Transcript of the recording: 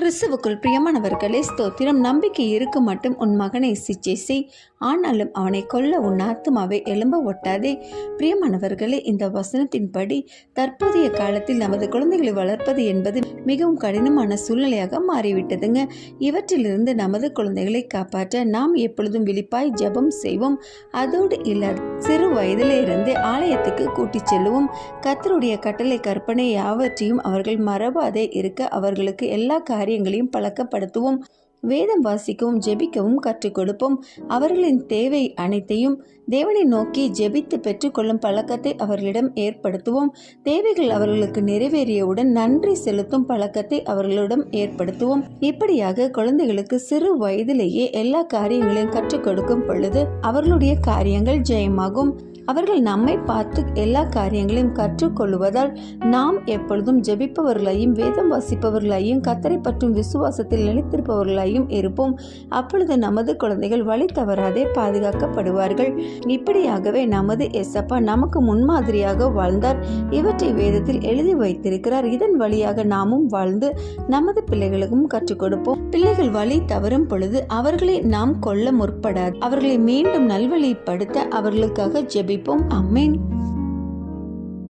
கிறிஸ்துவுக்குள் பிரியமானவர்களே, ஸ்தோத்திரம். நம்பிக்கை இருக்க மட்டும் உன் மகனை சிச்சை செய், ஆனாலும் அவனை கொல்ல உன் ஆத்துமாவை எழும்ப ஒட்டாதே. பிரியமானவர்களே, இந்த வசனத்தின்படி தற்போதைய காலத்தில் நமது குழந்தைகளை வளர்ப்பது என்பது மிகவும் கடினமான சூழ்நிலையாக மாறிவிட்டதுங்க. இவற்றிலிருந்து நமது குழந்தைகளை காப்பாற்ற நாம் எப்பொழுதும் விழிப்பாய் ஜெபம் செய்வோம். அதோடு இல்லாத சிறு வயதிலிருந்து ஆலயத்துக்கு கூட்டிச் செல்லுவோம். கர்த்தருடைய கட்டளை கற்பனை யாவற்றையும் அவர்கள் மறவாதே இருக்க அவர்களுக்கு எல்லா காரியங்களையும் பழக்கப்படுத்துவோம். வேதம் வாசிக்கவும் ஜெபிக்கவும் கற்றுக் கொடுப்போம். அவர்களின் தேவை அனைத்தையும் தேவனை நோக்கி ஜெபித்து பெற்றுக்கொள்ளும் பழக்கத்தை அவர்களிடம் ஏற்படுத்துவோம். தேவைகள் அவர்களுக்கு நிறைவேறியவுடன் நன்றி செலுத்தும் பழக்கத்தை அவர்களிடம் ஏற்படுத்துவோம். இப்படியாக குழந்தைகளுக்கு சிறு வயதிலேயே எல்லா காரியங்களையும் கற்றுக் கொடுக்கும் பொழுது அவர்களுடைய காரியங்கள் ஜெயமாகும். அவர்கள் நம்மை பார்த்து எல்லா காரியங்களையும் கற்றுக்கொள்வதால் நாம் எப்பொழுதும் ஜெபிப்பவர்களையும் வேதம் வாசிப்பவர்களையும் கர்த்தரை பற்றும் விசுவாசத்தில் நிலைத்திருப்பவர்களையும் இருப்போம். அப்பொழுது நமது குழந்தைகள் வழி தவறாதே பாதுகாக்கப்படுவார்கள். இப்படியாகவே நமது எசப்பா நமக்கு முன்மாதிரியாக வாழ்ந்தார். இவற்றை வேதத்தில் எழுதி வைத்திருக்கிறார். இதன் வழியாக நாமும் வாழ்ந்து நமது பிள்ளைகளுக்கும் கற்றுக் கொடுப்போம். பிள்ளைகள் வழி தவறும் பொழுது அவர்களை நாம் கொல்ல முற்படாது, அவர்களை மீண்டும் நல்வழிப்படுத்த அவர்களுக்காக ஜெபிப்போம். ஆமென்.